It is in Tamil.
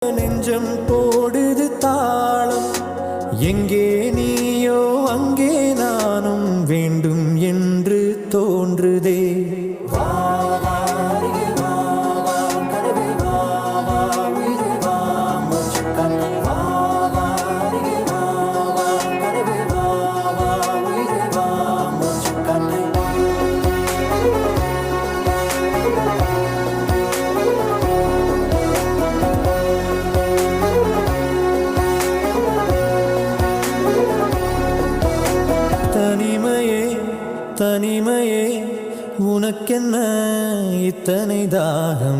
நெஞ்சம் போடுது தாளம், எங்கே நீயோ அங்கே நானும் வேண்டும் என்று தோன்றுதே. தனிமையே தனிமையே உனக்கென்ன இத்தனை தாகம்,